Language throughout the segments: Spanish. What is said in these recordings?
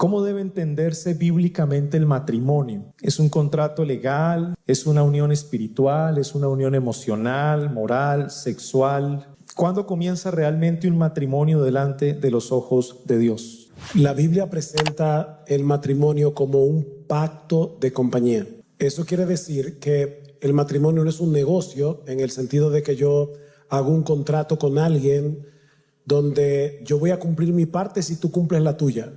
¿Cómo debe entenderse bíblicamente el matrimonio? ¿Es un contrato legal? ¿Es una unión espiritual? ¿Es una unión emocional, moral, sexual? ¿Cuándo comienza realmente un matrimonio delante de los ojos de Dios? La Biblia presenta el matrimonio como un pacto de compañía. Eso quiere decir que el matrimonio no es un negocio en el sentido de que yo hago un contrato con alguien donde yo voy a cumplir mi parte si tú cumples la tuya.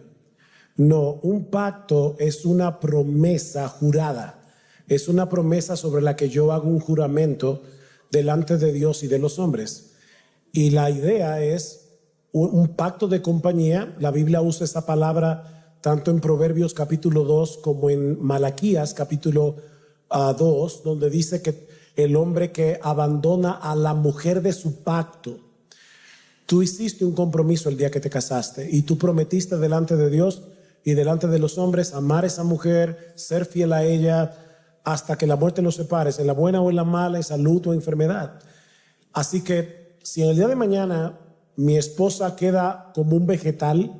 No, un pacto es una promesa jurada. Es una promesa sobre la que yo hago un juramento delante de Dios y de los hombres. Y la idea es un pacto de compañía. La Biblia usa esa palabra tanto en Proverbios capítulo 2 como en Malaquías capítulo 2, donde dice que el hombre que abandona a la mujer de su pacto. Tú hiciste un compromiso el día que te casaste y tú prometiste delante de Dios y delante de los hombres amar a esa mujer, ser fiel a ella hasta que la muerte los separe, en la buena o en la mala, en salud o enfermedad. Así que si en el día de mañana mi esposa queda como un vegetal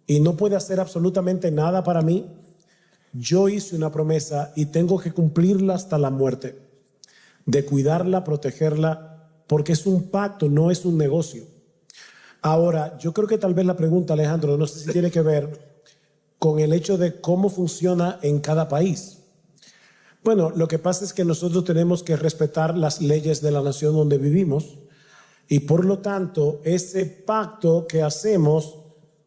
y no puede hacer absolutamente nada para mí, yo hice una promesa y tengo que cumplirla hasta la muerte, de cuidarla, protegerla, porque es un pacto, no es un negocio. Ahora, yo creo que tal vez la pregunta, Alejandro, no sé si tiene que ver con el hecho de cómo funciona en cada país. Bueno, lo que pasa es que nosotros tenemos que respetar las leyes de la nación donde vivimos y por lo tanto ese pacto que hacemos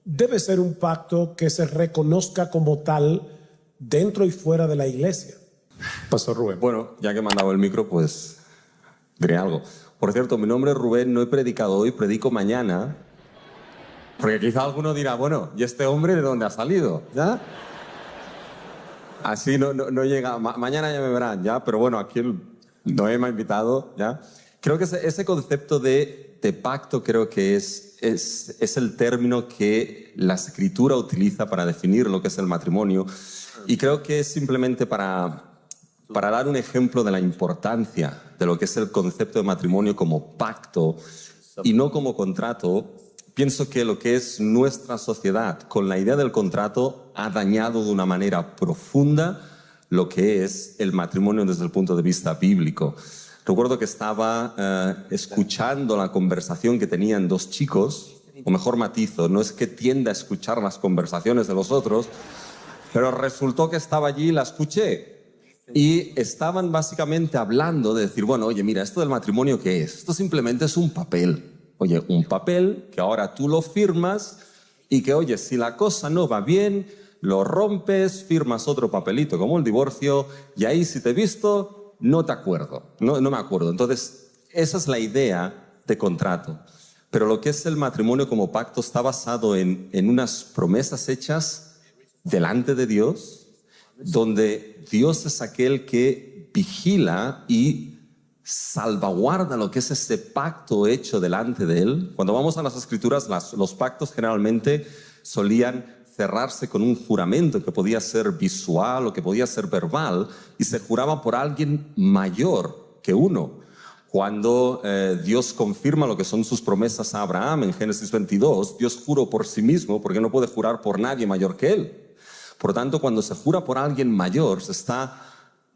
debe ser un pacto que se reconozca como tal dentro y fuera de la iglesia. Pastor Rubén. Bueno, ya que me han dado el micro, pues diré algo. Por cierto, mi nombre es Rubén, no he predicado hoy, predico mañana. Porque quizá alguno dirá, bueno, ¿y este hombre de dónde ha salido? ¿Ya? Así no llega. Mañana ya me verán, ¿ya? Pero bueno, aquí Noé me ha invitado, ¿ya? Creo que ese concepto de pacto creo que es el término que la Escritura utiliza para definir lo que es el matrimonio. Y creo que es simplemente para dar un ejemplo de la importancia de lo que es el concepto de matrimonio como pacto y no como contrato. Pienso que lo que es nuestra sociedad con la idea del contrato ha dañado de una manera profunda lo que es el matrimonio desde el punto de vista bíblico. Recuerdo que estaba escuchando la conversación que tenían dos chicos, o mejor matizo, no es que tienda a escuchar las conversaciones de los otros, pero resultó que estaba allí y la escuché. Y estaban básicamente hablando de decir, bueno, oye, mira, ¿esto del matrimonio qué es? Esto simplemente es un papel. Oye, un papel que ahora tú lo firmas y que, oye, si la cosa no va bien, lo rompes, firmas otro papelito como el divorcio y ahí si te he visto, no te acuerdo, no me acuerdo. Entonces, esa es la idea de contrato. Pero lo que es el matrimonio como pacto está basado en unas promesas hechas delante de Dios, donde Dios es aquel que vigila y salvaguarda lo que es ese pacto hecho delante de Él. Cuando vamos a las Escrituras, los pactos generalmente solían cerrarse con un juramento que podía ser visual o que podía ser verbal y se juraba por alguien mayor que uno. Cuando Dios confirma lo que son sus promesas a Abraham en Génesis 22, Dios juró por sí mismo porque no puede jurar por nadie mayor que Él. Por lo tanto, cuando se jura por alguien mayor, se está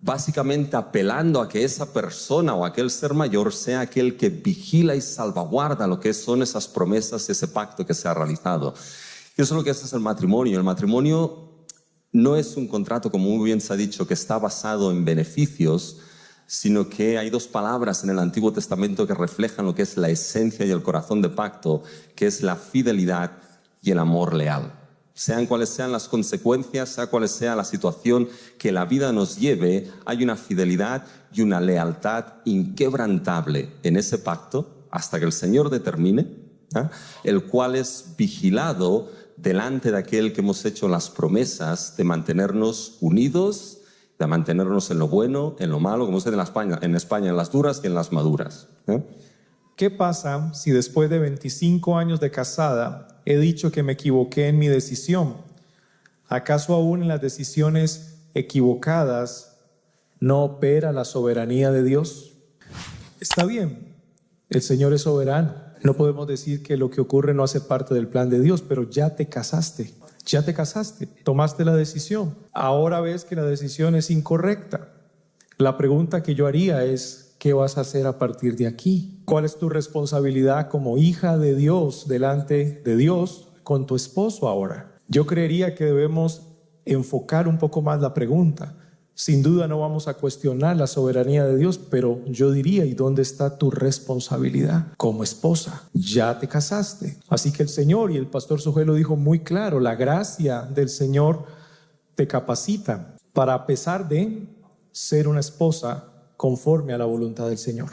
básicamente apelando a que esa persona o aquel ser mayor sea aquel que vigila y salvaguarda lo que son esas promesas y ese pacto que se ha realizado. Y eso es lo que es el matrimonio. El matrimonio no es un contrato, como muy bien se ha dicho, que está basado en beneficios, sino que hay dos palabras en el Antiguo Testamento que reflejan lo que es la esencia y el corazón de pacto, que es la fidelidad y el amor leal. Sean cuales sean las consecuencias, sea cual sea la situación que la vida nos lleve, hay una fidelidad y una lealtad inquebrantable en ese pacto hasta que el Señor determine, el cual es vigilado delante de aquel que hemos hecho las promesas de mantenernos unidos, de mantenernos en lo bueno, en lo malo, como se dice en España, en las duras y en las maduras. ¿Qué pasa si después de 25 años de casada he dicho que me equivoqué en mi decisión? ¿Acaso aún en las decisiones equivocadas no opera la soberanía de Dios? Está bien, el Señor es soberano. No podemos decir que lo que ocurre no hace parte del plan de Dios, pero ya te casaste. Ya te casaste, tomaste la decisión. Ahora ves que la decisión es incorrecta. La pregunta que yo haría es, ¿qué vas a hacer a partir de aquí? ¿Cuál es tu responsabilidad como hija de Dios delante de Dios con tu esposo ahora? Yo creería que debemos enfocar un poco más la pregunta. Sin duda no vamos a cuestionar la soberanía de Dios, pero yo diría, ¿y dónde está tu responsabilidad como esposa? Ya te casaste. Así que el Señor, y el pastor Sugelo dijo muy claro, la gracia del Señor te capacita para, a pesar de ser una esposa conforme a la voluntad del Señor.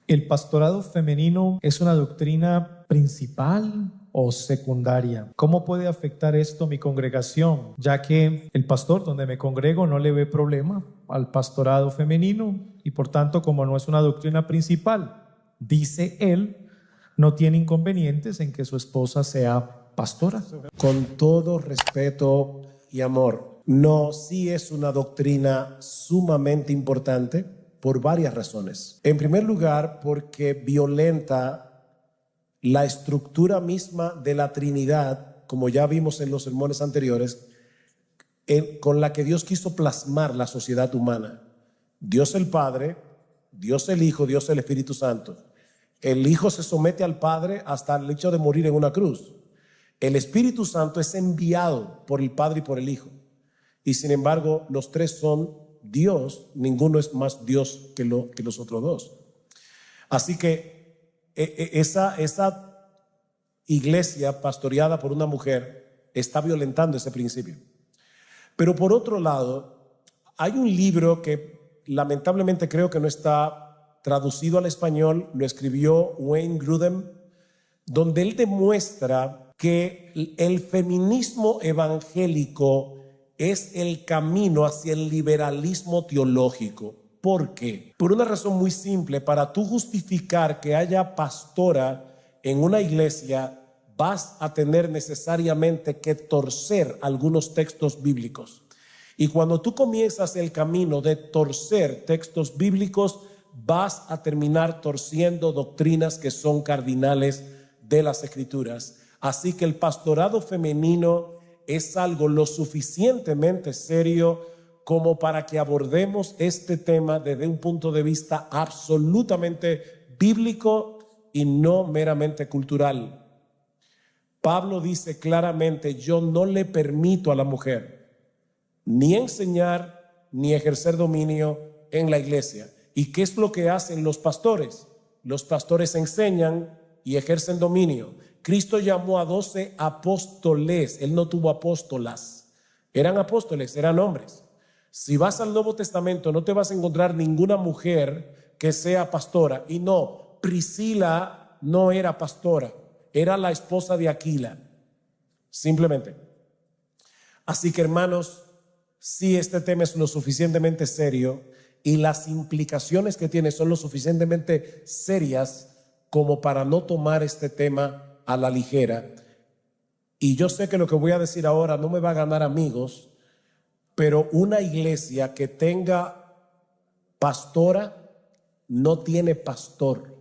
¿El pastorado femenino es una doctrina principal o secundaria? ¿Cómo puede afectar esto mi congregación? Ya que el pastor donde me congrego no le ve problema al pastorado femenino y por tanto, como no es una doctrina principal, dice él, no tiene inconvenientes en que su esposa sea pastora. Con todo respeto y amor, no, sí es una doctrina sumamente importante por varias razones. En primer lugar, porque violenta la estructura misma de la Trinidad, como ya vimos en los sermones anteriores, con la que Dios quiso plasmar la sociedad humana. Dios el Padre, Dios el Hijo, Dios el Espíritu Santo. El Hijo se somete al Padre hasta el hecho de morir en una cruz. El Espíritu Santo es enviado por el Padre y por el Hijo. Y sin embargo, los tres son Dios, ninguno es más Dios que los otros dos. Así que esa iglesia pastoreada por una mujer está violentando ese principio. Pero por otro lado, hay un libro que lamentablemente creo que no está traducido al español, lo escribió Wayne Grudem, donde él demuestra que el feminismo evangélico es el camino hacia el liberalismo teológico. ¿Por qué? Por una razón muy simple. Para tú justificar que haya pastora en una iglesia, vas a tener necesariamente que torcer algunos textos bíblicos. Y cuando tú comienzas el camino de torcer textos bíblicos, vas a terminar torciendo doctrinas que son cardinales de las Escrituras. Así que el pastorado femenino es algo lo suficientemente serio como para que abordemos este tema desde un punto de vista absolutamente bíblico y no meramente cultural. Pablo dice claramente, yo no le permito a la mujer ni enseñar ni ejercer dominio en la iglesia. ¿Y qué es lo que hacen los pastores? Los pastores enseñan y ejercen dominio. Cristo llamó a 12 apóstoles, él no tuvo apóstolas, eran apóstoles, eran hombres. Si vas al Nuevo Testamento no te vas a encontrar ninguna mujer que sea pastora. Y no, Priscila no era pastora, era la esposa de Aquila, simplemente. Así que hermanos, si este tema es lo suficientemente serio y las implicaciones que tiene son lo suficientemente serias como para no tomar este tema a la ligera. Y yo sé que lo que voy a decir ahora no me va a ganar amigos, pero una iglesia que tenga pastora no tiene pastor.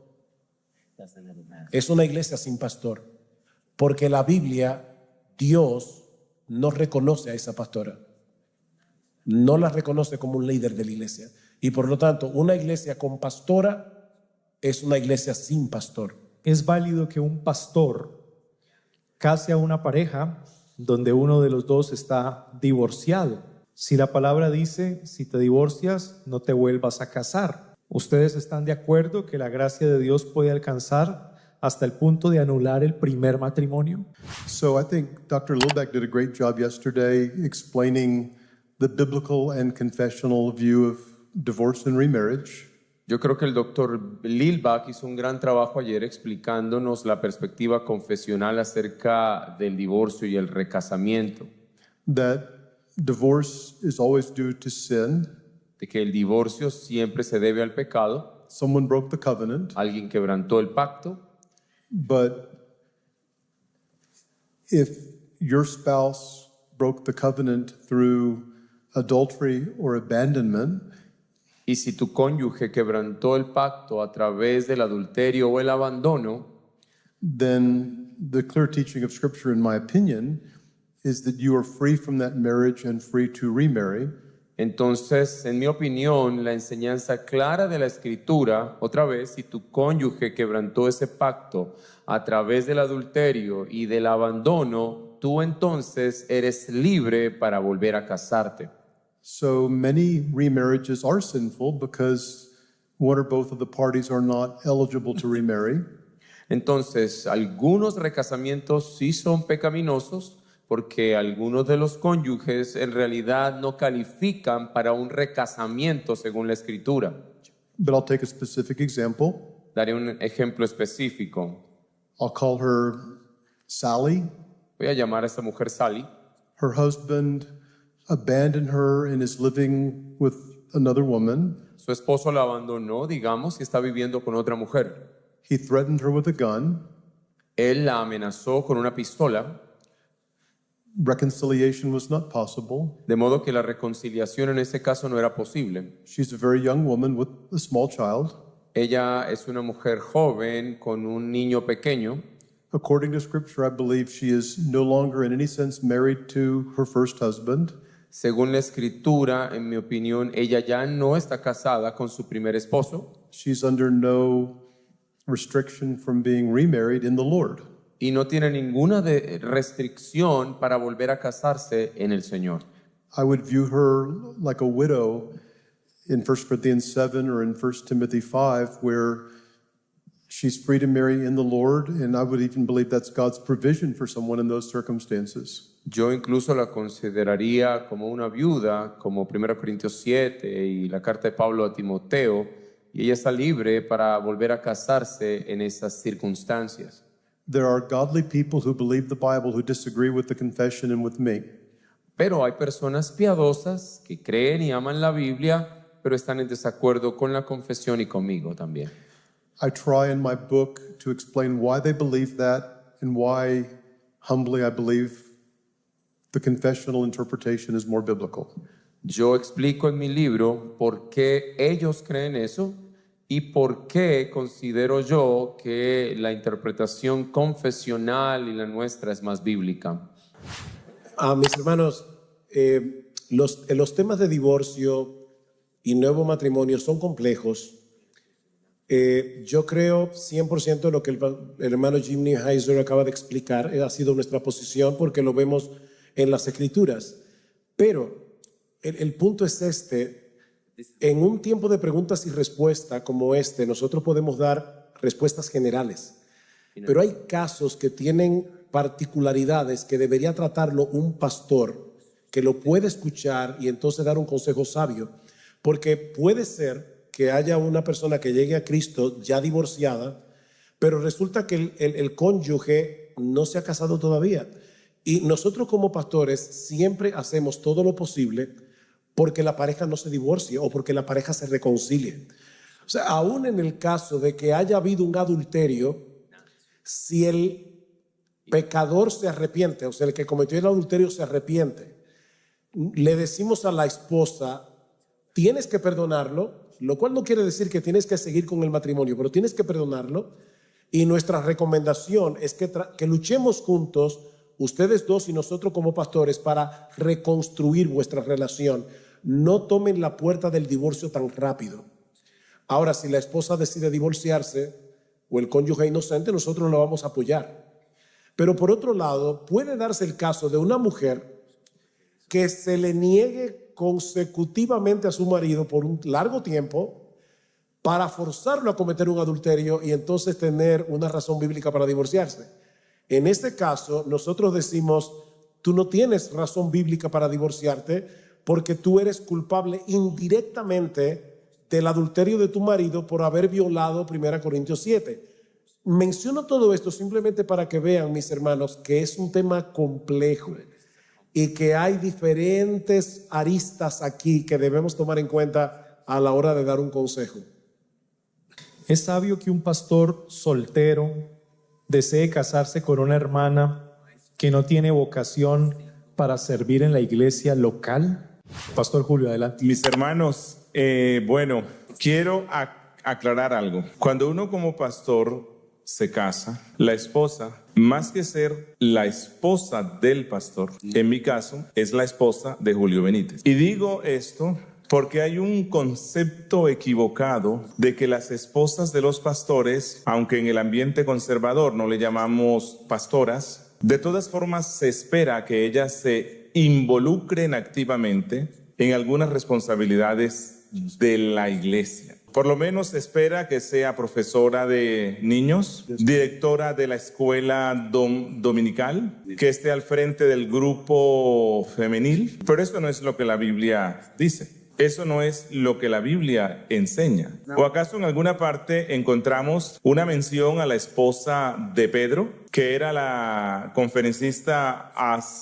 Es una iglesia sin pastor, porque la Biblia, Dios no reconoce a esa pastora, no la reconoce como un líder de la iglesia, y por lo tanto una iglesia con pastora es una iglesia sin pastor. Es válido que un pastor case a una pareja donde uno de los dos está divorciado. Si la palabra dice, si te divorcias, no te vuelvas a casar. ¿Ustedes están de acuerdo que la gracia de Dios puede alcanzar hasta el punto de anular el primer matrimonio? So I think Dr. Lilbeck did a great job yesterday explaining the biblical and confessional view of divorce and remarriage. Yo creo que el doctor Lilbach hizo un gran trabajo ayer explicándonos la perspectiva confesional acerca del divorcio y el recasamiento. That divorce is always due to sin. De que el divorcio siempre se debe al pecado. Someone broke the covenant. Alguien quebrantó el pacto. But if your spouse broke the covenant through adultery or abandonment, y si tu cónyuge quebrantó el pacto a través del adulterio o el abandono, then the clear teaching of Scripture, in my opinion, is that you are free from that marriage and free to remarry. Entonces, en mi opinión, la enseñanza clara de la Escritura, otra vez, si tu cónyuge quebrantó ese pacto a través del adulterio y del abandono, tú entonces eres libre para volver a casarte. So many remarriages are sinful because one or both of the parties are not eligible to remarry. Entonces, algunos recasamientos sí son pecaminosos porque algunos de los cónyuges en realidad no califican para un recasamiento según la Escritura. But I'll take a specific example. Daré un ejemplo específico. I'll call her Sally. Voy a llamar a esta mujer Sally. Her husband abandoned her and is living with another woman. Su esposo la abandonó, digamos, y está viviendo con otra mujer. He threatened her with a gun. Él la amenazó con una pistola, Reconciliation was not possible. de modo que la reconciliación en ese caso no era posible. She's a very young woman with a small child. Ella es una mujer joven con un niño pequeño. According to Scripture, I believe she is no longer in any sense married to her first husband. Según la Escritura, en mi opinión, ella ya no está casada con su primer esposo She's under no restriction from being remarried in the Lord. y no tiene ninguna restricción para volver a casarse en el Señor. I would view her like a widow in 1 Corinthians 7 or in 1 Timothy 5, where she's free to marry in the Lord, and I would even believe that's God's provision for someone in those circumstances. Yo incluso la consideraría como una viuda, como 1 Corintios 7 y la carta de Pablo a Timoteo, y ella está libre para volver a casarse en esas circunstancias. There are godly people who believe the Bible who disagree with the confession and with me. Pero hay personas piadosas que creen y aman la Biblia, pero están en desacuerdo con la confesión y conmigo también. I try in my book to explain why they believe that and why, humbly, I believe the confessional interpretation is more biblical. Yo explico en mi libro por qué ellos creen eso y por qué considero yo que la interpretación confesional y la nuestra es más bíblica. Mis hermanos, los temas de divorcio y nuevo matrimonio son complejos. Yo creo 100% lo que el hermano Jimmy Heiser acaba de explicar ha sido nuestra posición porque lo vemos en las Escrituras. Pero el punto es este: en un tiempo de preguntas y respuestas como este, nosotros podemos dar respuestas generales. Pero hay casos que tienen particularidades que debería tratarlo un pastor que lo puede escuchar y entonces dar un consejo sabio. Porque puede ser que haya una persona que llegue a Cristo ya divorciada, pero resulta que el cónyuge no se ha casado todavía. Y nosotros como pastores siempre hacemos todo lo posible porque la pareja no se divorcie o porque la pareja se reconcilie. O sea, aún en el caso de que haya habido un adulterio, si el pecador se arrepiente, o sea, el que cometió el adulterio se arrepiente, le decimos a la esposa: tienes que perdonarlo, lo cual no quiere decir que tienes que seguir con el matrimonio, pero tienes que perdonarlo. Y nuestra recomendación es que luchemos juntos, ustedes dos y nosotros como pastores, para reconstruir vuestra relación. No tomen la puerta del divorcio tan rápido. Ahora, si la esposa decide divorciarse o el cónyuge inocente, nosotros lo vamos a apoyar. Pero por otro lado, puede darse el caso de una mujer que se le niegue consecutivamente a su marido por un largo tiempo para forzarlo a cometer un adulterio y entonces tener una razón bíblica para divorciarse. En este caso, nosotros decimos: tú no tienes razón bíblica para divorciarte porque tú eres culpable indirectamente del adulterio de tu marido por haber violado 1 Corintios 7. Menciono todo esto simplemente para que vean, mis hermanos, que es un tema complejo y que hay diferentes aristas aquí que debemos tomar en cuenta a la hora de dar un consejo. ¿Es sabio que un pastor soltero desee casarse con una hermana que no tiene vocación para servir en la iglesia local? Pastor Julio, adelante. Mis hermanos, bueno, quiero aclarar algo. Cuando uno como pastor se casa, la esposa, más que ser la esposa del pastor, en mi caso, es la esposa de Julio Benítez. Y digo esto porque hay un concepto equivocado de que las esposas de los pastores, aunque en el ambiente conservador no le llamamos pastoras, de todas formas se espera que ellas se involucren activamente en algunas responsabilidades de la iglesia. Por lo menos se espera que sea profesora de niños, directora de la escuela dominical, que esté al frente del grupo femenil, pero eso no es lo que la Biblia dice. Eso no es lo que la Biblia enseña. ¿O acaso en alguna parte encontramos una mención a la esposa de Pedro, que era la conferencista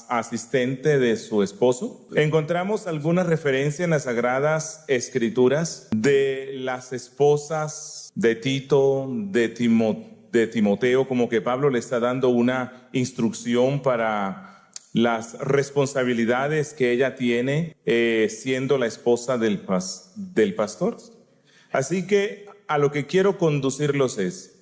asistente de su esposo? ¿Encontramos alguna referencia en las Sagradas Escrituras de las esposas de Tito, de Timoteo, como que Pablo le está dando una instrucción para las responsabilidades que ella tiene siendo la esposa del pastor? Así que a lo que quiero conducirlos es,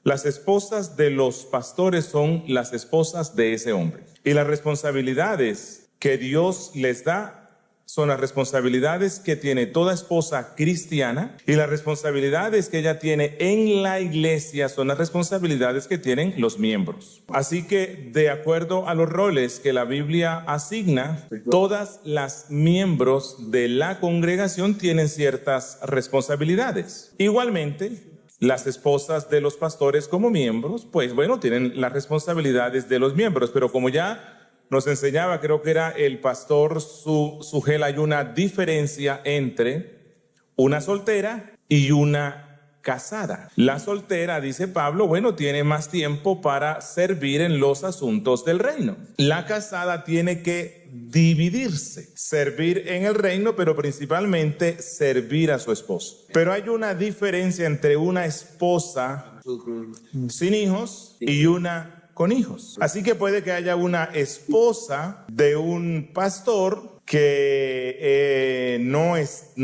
las esposas de los pastores son las esposas de ese hombre. Y las responsabilidades que Dios les da son las responsabilidades que tiene toda esposa cristiana, y las responsabilidades que ella tiene en la iglesia son las responsabilidades que tienen los miembros. Así que, de acuerdo a los roles que la Biblia asigna, todas las miembros de la congregación tienen ciertas responsabilidades. Igualmente, las esposas de los pastores como miembros, pues bueno, tienen las responsabilidades de los miembros, pero como ya nos enseñaba, creo que era el pastor Sugel, hay una diferencia entre una soltera y una casada. La soltera, dice Pablo, bueno, tiene más tiempo para servir en los asuntos del reino. La casada tiene que dividirse, servir en el reino, pero principalmente servir a su esposo. Pero hay una diferencia entre una esposa sin hijos y una con hijos. Así que puede que haya una esposa de un pastor que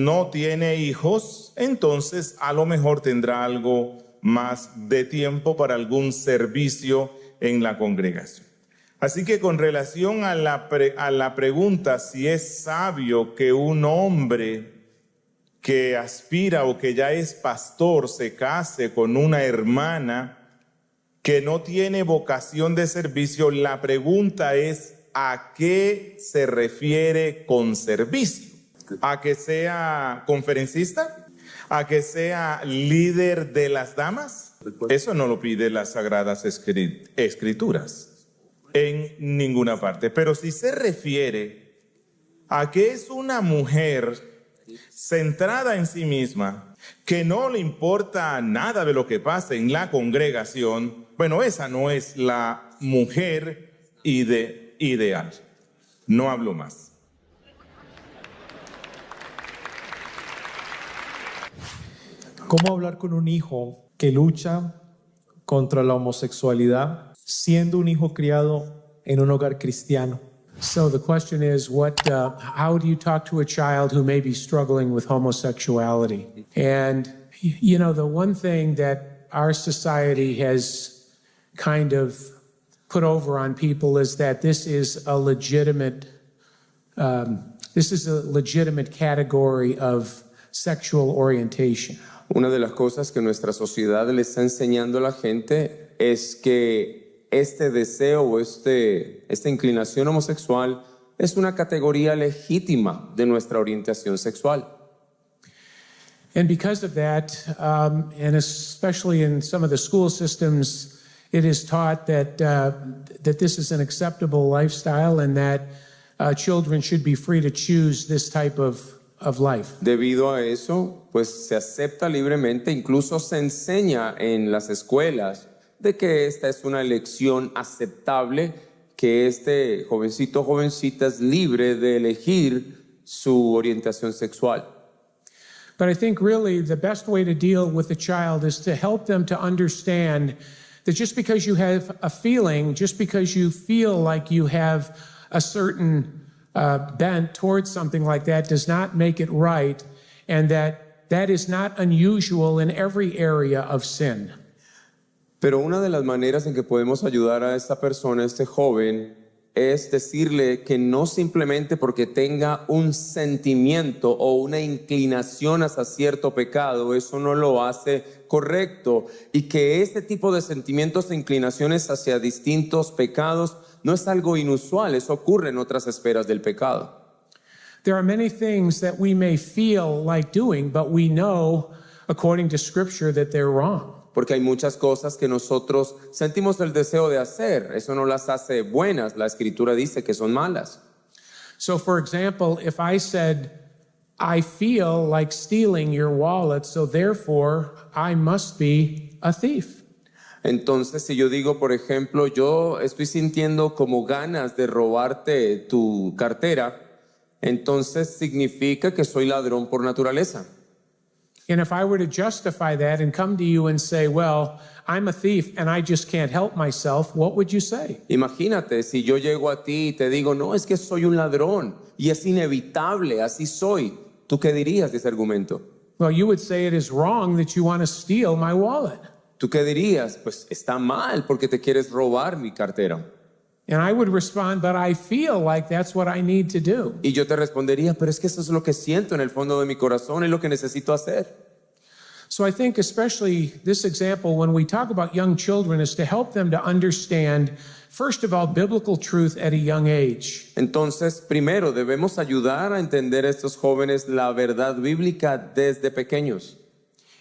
no tiene hijos, entonces a lo mejor tendrá algo más de tiempo para algún servicio en la congregación. Así que con relación a la pregunta si es sabio que un hombre que aspira o que ya es pastor se case con una hermana que no tiene vocación de servicio, la pregunta es ¿a qué se refiere con servicio? ¿A que sea conferencista? ¿A que sea líder de las damas? Eso no lo pide las Sagradas Escrituras en ninguna parte. Pero si se refiere a que es una mujer centrada en sí misma, que no le importa nada de lo que pase en la congregación, bueno, esa no es la mujer ideal. No hablo más. ¿Cómo hablar con un hijo que lucha contra la homosexualidad siendo un hijo criado en un hogar cristiano? So the question is, how do you talk to a child who may be struggling with homosexuality? And, you know, the one thing that our society has kind of put over on people is that this is a legitimate category of sexual orientation. Una de las cosas que nuestra sociedad le está enseñando a la gente es que este deseo o esta inclinación homosexual es una categoría legítima de nuestra orientación sexual. And because of that, and especially in some of the school systems, it is taught that this is an acceptable lifestyle and that children should be free to choose this type of life. Debido a eso, pues se acepta libremente, incluso se enseña en las escuelas de que esta es una elección aceptable, que este jovencito o jovencita es libre de elegir su orientación sexual. But I think really the best way to deal with a child is to help them to understand that just because you have a feeling, just because you feel like you have a certain bent towards something like that does not make it right, and that is not unusual in every area of sin. Pero una de las maneras en que podemos ayudar a esta persona, a este joven, es decirle que no simplemente porque tenga un sentimiento o una inclinación hacia cierto pecado, eso no lo hace correcto, y que este tipo de sentimientos e inclinaciones hacia distintos pecados no es algo inusual, eso ocurre en otras esferas del pecado. There are many things that we may feel like doing, but we know, according to Scripture, that they're wrong. Porque hay muchas cosas que nosotros sentimos el deseo de hacer, eso no las hace buenas, la Escritura dice que son malas. So, for example, if I said, I feel like stealing your wallet, so therefore I must be a thief. Entonces, si yo digo, por ejemplo, yo estoy sintiendo como ganas de robarte tu cartera, entonces significa que soy ladrón por naturaleza. And if I were to justify that and come to you and say, well, I'm a thief and I just can't help myself, what would you say? Imagínate, si yo llego a ti y te digo, no, es que soy un ladrón y es inevitable, así soy. ¿Tú qué dirías de ese argumento? Well, you would say it is wrong that you want to steal my wallet. ¿Tú qué dirías? Pues está mal porque te quieres robar mi cartera. And I would respond, but I feel like that's what I need to do. Y yo te respondería, pero es que eso es lo que siento en el fondo de mi corazón, es lo que necesito hacer. So I think especially this example when we talk about young children is to help them to understand, first of all, biblical truth at a young age. Entonces, primero debemos ayudar a entender a estos jóvenes la verdad bíblica desde pequeños.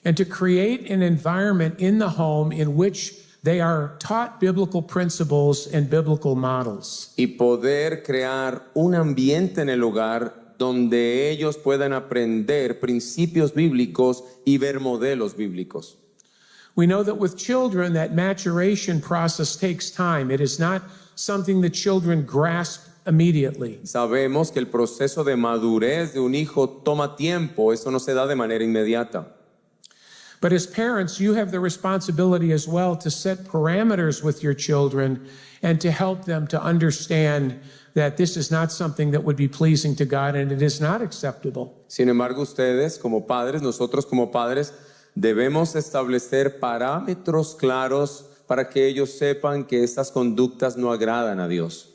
And to create an environment in the home in which they are taught biblical principles and biblical models. Y poder crear un ambiente en el hogar donde ellos puedan aprender principios bíblicos y ver modelos bíblicos. We know that with children, that maturation process takes time. It is not something that children grasp immediately. Sabemos que el proceso de madurez de un hijo toma tiempo, eso no se da de manera inmediata. But as parents, you have the responsibility as well to set parameters with your children and to help them to understand that this is not something that would be pleasing to God and it is not acceptable. Sin embargo, ustedes como padres, nosotros como padres, debemos establecer parámetros claros para que ellos sepan que estas conductas no agradan a Dios.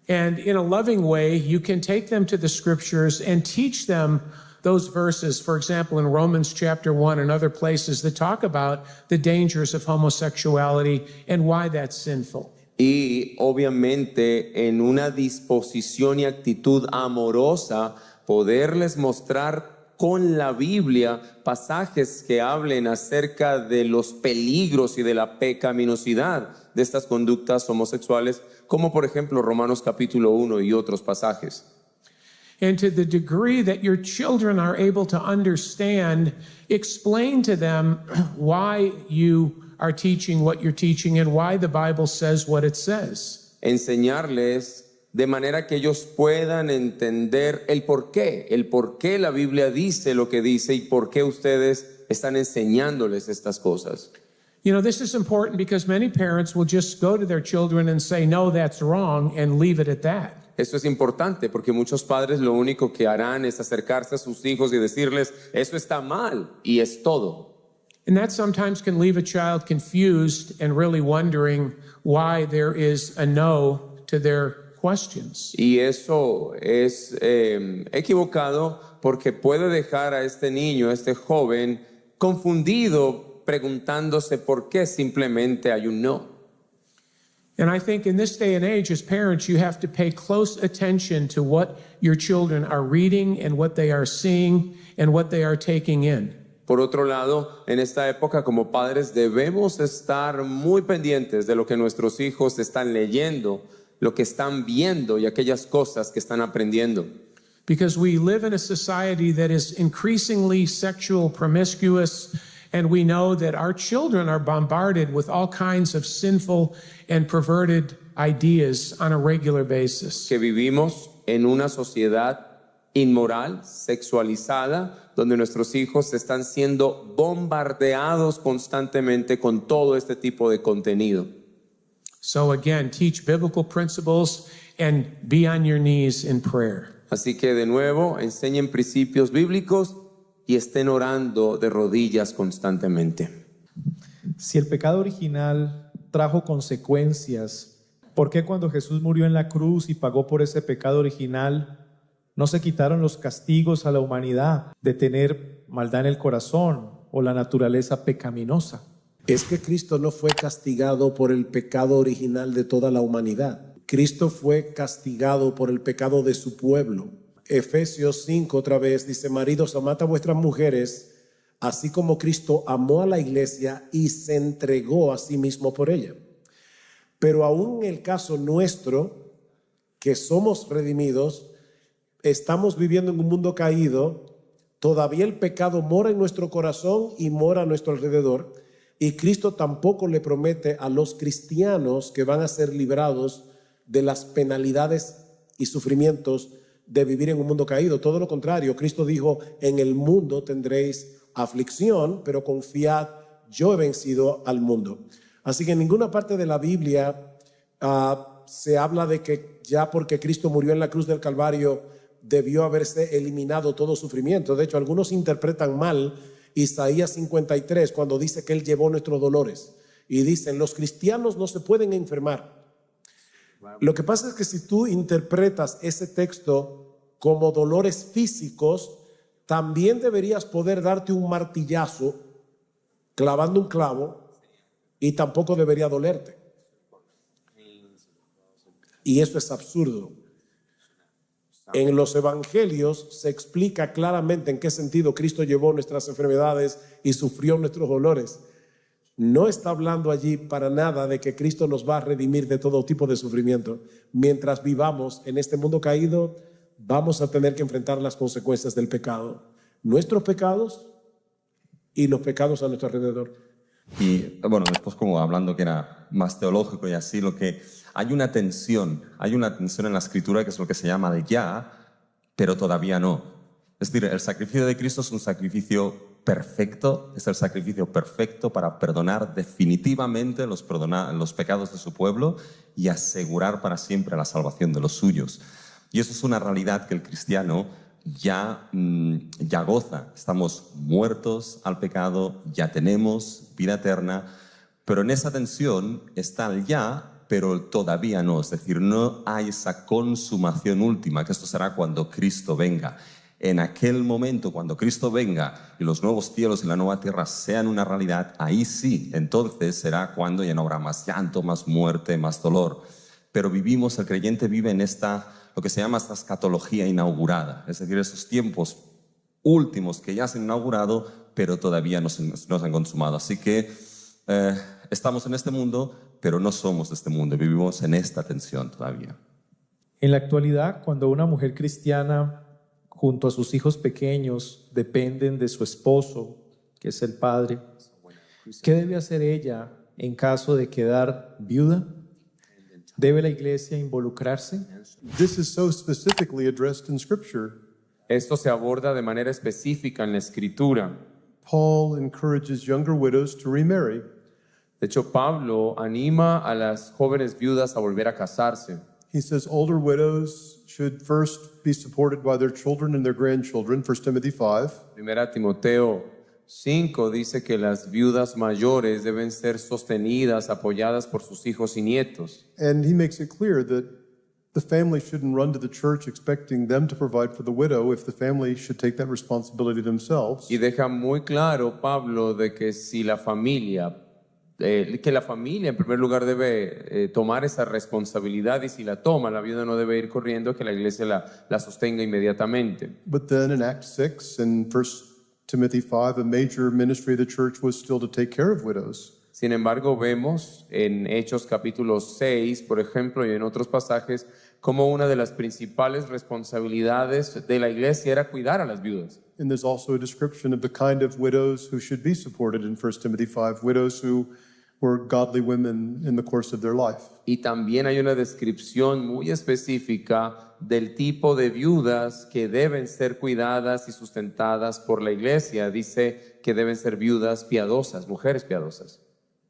And in a loving way, you can take them to the scriptures and teach them those verses, for example, in Romans chapter 1 and other places that talk about the dangers of homosexuality and why that's sinful. Y obviamente en una disposición y actitud amorosa, poderles mostrar con la Biblia pasajes que hablen acerca de los peligros y de la pecaminosidad de estas conductas homosexuales, como por ejemplo Romanos capítulo 1 y otros pasajes. And to the degree that your children are able to understand, explain to them why you are teaching what you're teaching and why the Bible says what it says. Enseñarles de manera que ellos puedan entender el por qué la Biblia dice lo que dice y por qué ustedes están enseñándoles estas cosas. You know, this is important because many parents will just go to their children and say, no, that's wrong, and leave it at that. Esto es importante porque muchos padres lo único que harán es acercarse a sus hijos y decirles, eso está mal, y es todo. And that sometimes can leave a child confused and really wondering why there is a no to their questions. Y eso es equivocado porque puede dejar a este niño, a este joven, confundido, preguntándose por qué simplemente hay un no. And I think in this day and age, as parents, you have to pay close attention to what your children are reading and what they are seeing and what they are taking in. Por otro lado, en esta época como padres debemos estar muy pendientes de lo que nuestros hijos están leyendo, lo que están viendo y aquellas cosas que están aprendiendo. Because we live in a society that is increasingly sexual promiscuous, and we know that our children are bombarded with all kinds of sinful and perverted ideas on a regular basis. Que vivimos en una sociedad inmoral, sexualizada, donde nuestros hijos están siendo bombardeados constantemente con todo este tipo de contenido. So again, teach biblical principles and be on your knees in prayer. Así que de nuevo, enseñen principios bíblicos y estén orando de rodillas constantemente. Si el pecado original trajo consecuencias, ¿por qué cuando Jesús murió en la cruz y pagó por ese pecado original, no se quitaron los castigos a la humanidad de tener maldad en el corazón o la naturaleza pecaminosa? Es que Cristo no fue castigado por el pecado original de toda la humanidad. Cristo fue castigado por el pecado de su pueblo. Efesios 5 otra vez dice: maridos, amad a vuestras mujeres, así como Cristo amó a la iglesia y se entregó a sí mismo por ella. Pero aún en el caso nuestro, que somos redimidos, estamos viviendo en un mundo caído, todavía el pecado mora en nuestro corazón y mora a nuestro alrededor, y Cristo tampoco le promete a los cristianos que van a ser librados de las penalidades y sufrimientos de vivir en un mundo caído. Todo lo contrario, Cristo dijo: en el mundo tendréis aflicción, pero confiad, yo he vencido al mundo. Así que en ninguna parte de la Biblia se habla de que ya porque Cristo murió en la cruz del Calvario debió haberse eliminado todo sufrimiento. De hecho, algunos interpretan mal Isaías 53 cuando dice que Él llevó nuestros dolores, y dicen: los cristianos no se pueden enfermar. Lo que pasa es que si tú interpretas ese texto como dolores físicos, también deberías poder darte un martillazo clavando un clavo y tampoco debería dolerte. Y eso es absurdo. En los evangelios se explica claramente en qué sentido Cristo llevó nuestras enfermedades y sufrió nuestros dolores. No está hablando allí para nada de que Cristo nos va a redimir de todo tipo de sufrimiento. Mientras vivamos en este mundo caído, vamos a tener que enfrentar las consecuencias del pecado, nuestros pecados y los pecados a nuestro alrededor. Y bueno, después, como hablando que era más teológico y así, lo que hay una tensión en la escritura que es lo que se llama de ya, pero todavía no. Es decir, el sacrificio de Cristo es un sacrificio perfecto, es el sacrificio perfecto para perdonar definitivamente los pecados de su pueblo y asegurar para siempre la salvación de los suyos. Y eso es una realidad que el cristiano ya goza. Estamos muertos al pecado, ya tenemos vida eterna, pero en esa tensión está el ya, pero todavía no. Es decir, no hay esa consumación última, que esto será cuando Cristo venga. En aquel momento, cuando Cristo venga y los nuevos cielos y la nueva tierra sean una realidad, ahí sí, entonces será cuando ya no habrá más llanto, más muerte, más dolor. Pero el creyente vive en lo que se llama esta escatología inaugurada, es decir, esos tiempos últimos que ya se han inaugurado, pero todavía no se han consumado. Así que estamos en este mundo, pero no somos de este mundo, vivimos en esta tensión todavía. En la actualidad, cuando una mujer cristiana junto a sus hijos pequeños dependen de su esposo, que es el padre, ¿qué debe hacer ella en caso de quedar viuda? ¿Debe la iglesia involucrarse? This is so specifically addressed in Scripture. Esto se aborda de manera específica en la Escritura. Paul encourages younger widows to remarry. De hecho, Pablo anima a las jóvenes viudas a volver a casarse. He says older widows should first be supported by their children and their grandchildren, 1 Timothy 5. Primera Timoteo 5 dice que las viudas mayores deben ser sostenidas, apoyadas por sus hijos y nietos. And he makes it clear that the family shouldn't run to the church expecting them to provide for the widow if the family should take that responsibility themselves. Y deja muy claro Pablo de que si la familia en primer lugar debe tomar esa responsabilidad, y si la toma, la viuda no debe ir corriendo, que la iglesia la sostenga inmediatamente. But then in Acts 6 and 1 Timothy 5, a major ministry of the church was still to take care of widows. Sin embargo, vemos en Hechos capítulo 6, por ejemplo, y en otros pasajes, como una de las principales responsabilidades de la iglesia era cuidar a las viudas. And there's also a description of the kind of widows who should be supported in 1 Timothy 5, widows who were godly women in the course of their life. Y también hay una descripción muy específica del tipo de viudas que deben ser cuidadas y sustentadas por la iglesia. Dice que deben ser viudas piadosas, mujeres piadosas.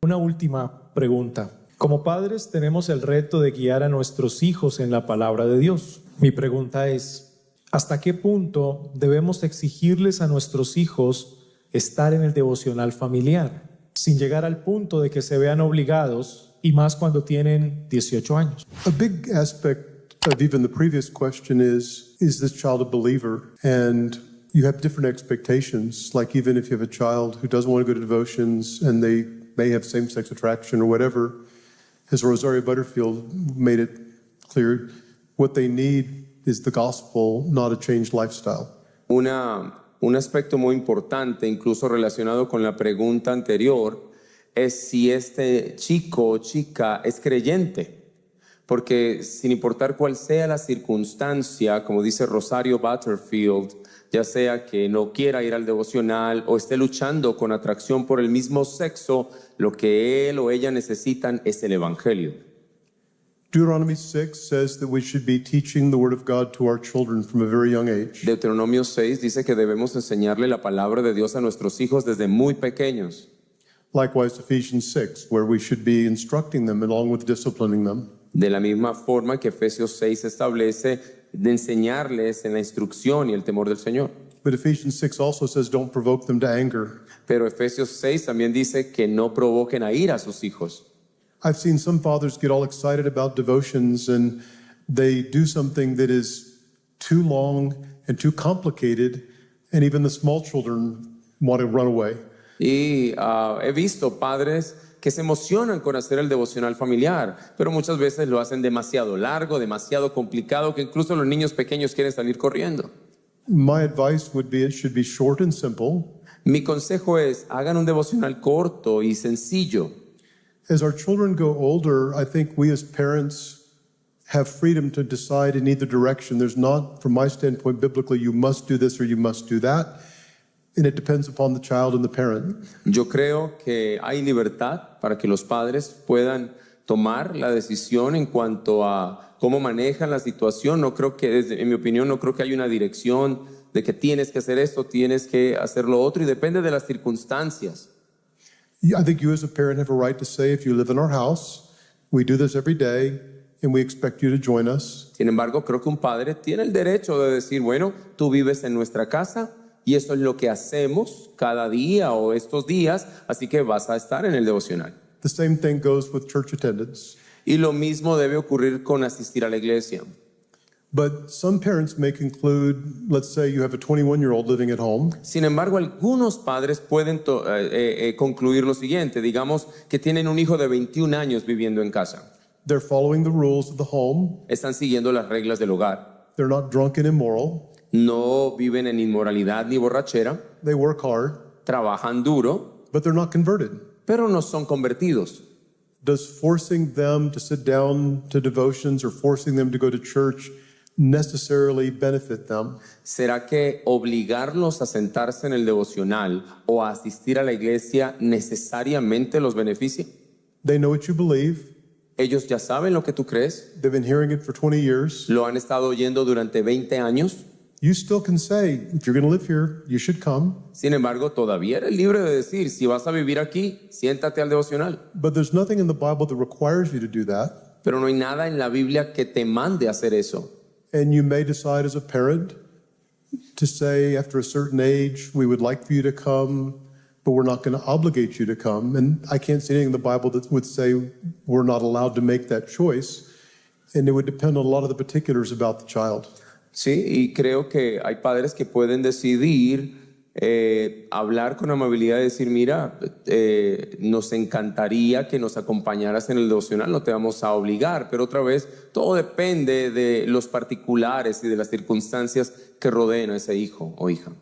Una última pregunta. Como padres tenemos el reto de guiar a nuestros hijos en la palabra de Dios. Mi pregunta es, ¿hasta qué punto debemos exigirles a nuestros hijos estar en el devocional familiar? sin llegar al punto de que se vean obligados, y más cuando tienen 18 años. A big aspect of even the previous question is this child a believer? And you have different expectations. Like even if you have a child who doesn't want to go to devotions and they may have same-sex attraction or whatever, as Rosario Butterfield made it clear, what they need is the gospel, not a changed lifestyle. Un aspecto muy importante, incluso relacionado con la pregunta anterior, es si este chico o chica es creyente. Porque sin importar cuál sea la circunstancia, como dice Rosario Butterfield, ya sea que no quiera ir al devocional o esté luchando con atracción por el mismo sexo, lo que él o ella necesitan es el evangelio. Deuteronomy 6 says that we should be teaching the word of God to our children from a very young age. Deuteronomio 6 dice que debemos enseñarle la palabra de Dios a nuestros hijos desde muy pequeños. Likewise, Ephesians 6, where we should be instructing them along with disciplining them. De la misma forma que Efesios 6 establece de enseñarles en la instrucción y el temor del Señor. But Ephesians 6 also says don't provoke them to anger. Pero Efesios 6 también dice que no provoquen a ira a sus hijos. I've seen some fathers get all excited about devotions and they do something that is too long and too complicated, and even the small children want to run away. Y he visto padres que se emocionan con hacer el devocional familiar, pero muchas veces lo hacen demasiado largo, demasiado complicado, que incluso los niños pequeños quieren salir corriendo. My advice would be it should be short and simple. Mi consejo es, hagan un devocional corto y sencillo. As our children go older, I think we as parents have freedom to decide in either direction. There's not, from my standpoint, biblically, you must do this or you must do that. And it depends upon the child and the parent. Yo creo que hay libertad para que los padres puedan tomar la decisión en cuanto a cómo manejan la situación. No creo que, en mi opinión, no creo que haya una dirección de que tienes que hacer esto, tienes que hacer lo otro, y depende de las circunstancias. I think you as a parent have a right to say, if you live in our house, we do this every day, and we expect you to join us. Sin embargo, creo que un padre tiene el derecho de decir, bueno, tú vives en nuestra casa y esto es lo que hacemos cada día o estos días, así que vas a estar en el devocional. The same thing goes with church attendance. Y lo mismo debe ocurrir con asistir a la iglesia. But some parents may conclude, let's say you have a 21-year-old living at home, Sin embargo, algunos padres pueden concluir lo siguiente, digamos que tienen un hijo de 21 años viviendo en casa. they're following the rules of the home, Están siguiendo las reglas del hogar. they're not drunk and immoral, No viven en inmoralidad ni borrachera, they work hard, trabajan duro, but they're not converted. pero no son convertidos. Does forcing them to sit down to devotions or forcing them to go to church necessarily benefit them? ¿Será que obligarlos a sentarse en el devocional o a asistir a la iglesia necesariamente los beneficia? They know what you believe. Ellos ya saben lo que tú crees, They've been hearing it for 20 years. lo han estado oyendo durante 20 años. You still can say, if you're going to live here, you should come. Sin embargo, todavía eres libre de decir, si vas a vivir aquí, siéntate al devocional. But there's nothing in the Bible that requires you to do that. Pero no hay nada en la Biblia que te mande a hacer eso. And you may decide as a parent to say, after a certain age, we would like for you to come, but we're not going to obligate you to come. And I can't see anything in the Bible that would say we're not allowed to make that choice. And it would depend on a lot of the particulars about the child. Sí, y creo que hay padres que pueden decidir hablar con amabilidad y decir, mira, nos encantaría que nos acompañaras en el devocional, no te vamos a obligar, pero otra vez, todo depende de los particulares y de las circunstancias que rodeen a ese hijo o hija.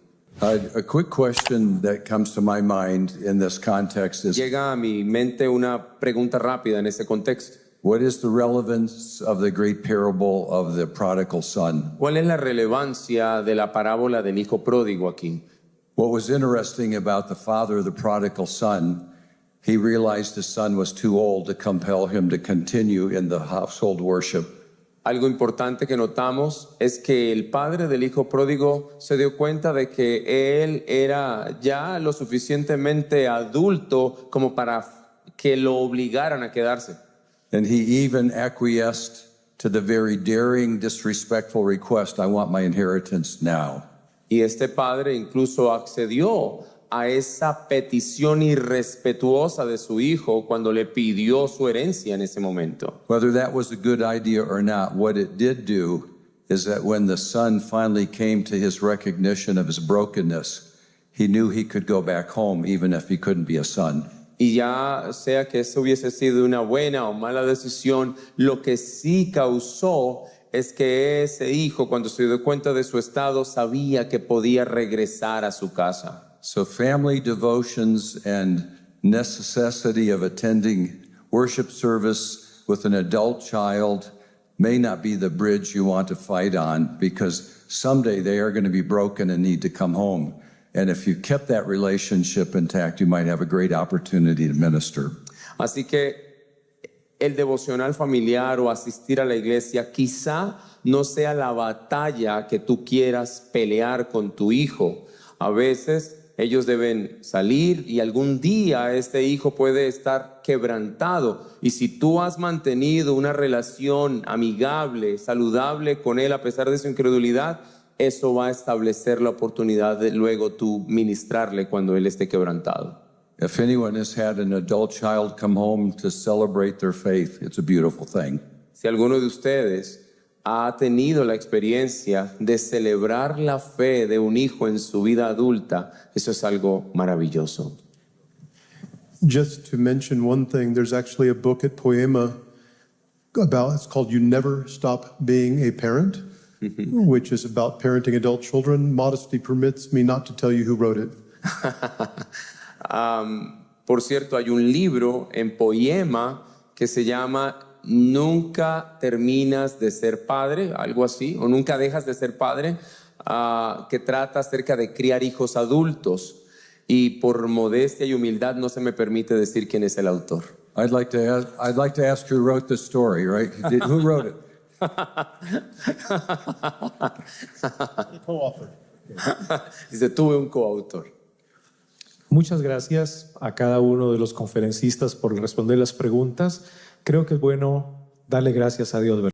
A quick question that comes to my mind in this context is, Llega a mi mente una pregunta rápida en este contexto. what is the relevance of the great parable of the prodigal son? ¿Cuál es la relevancia de la parábola del hijo pródigo aquí? What was interesting about the father of the prodigal son, he realized his son was too old to compel him to continue in the household worship. Algo importante que notamos es que el padre del hijo pródigo se dio cuenta de que él era ya lo suficientemente adulto como para que lo obligaran a quedarse. And he even acquiesced to the very daring, disrespectful request, I want my inheritance now. Y este padre incluso accedió a esa petición irrespetuosa de su hijo cuando le pidió su herencia en ese momento. Whether that was a good idea or not, what it did do is that when the son finally came to his recognition of his brokenness, he knew he could go back home even if he couldn't be a son. Y ya sea que eso hubiese sido una buena o mala decisión, lo que sí causó es que ese hijo, cuando se dio cuenta de su estado, sabía que podía regresar a su casa. So family devotions and necessity of attending worship service with an adult child may not be the bridge you want to fight on, because someday they are going to be broken and need to come home. And if you kept that relationship intact, you might have a great opportunity to minister. Así que el devocional familiar o asistir a la iglesia quizá no sea la batalla que tú quieras pelear con tu hijo. A veces ellos deben salir y algún día este hijo puede estar quebrantado. Y si tú has mantenido una relación amigable, saludable con él a pesar de su incredulidad, eso va a establecer la oportunidad de luego tú ministrarle cuando él esté quebrantado. If anyone has had an adult child come home to celebrate their faith, it's a beautiful thing. Si alguno de ustedes ha tenido la experiencia de celebrar la fe de un hijo en su vida adulta, eso es algo maravilloso. Just to mention one thing, there's actually a book at Poema it's called You Never Stop Being a Parent, which is about parenting adult children. Modesty permits me not to tell you who wrote it. Por cierto, hay un libro en Poema que se llama Nunca terminas de ser padre, algo así, o nunca dejas de ser padre, que trata acerca de criar hijos adultos. Y por modestia y humildad no se me permite decir quién es el autor. I'd like to ask who wrote the story, right? Who wrote it? Co-author. Dice, tuve un coautor. Muchas gracias a cada uno de los conferencistas por responder las preguntas. Creo que es bueno darle gracias a Dios, ¿verdad?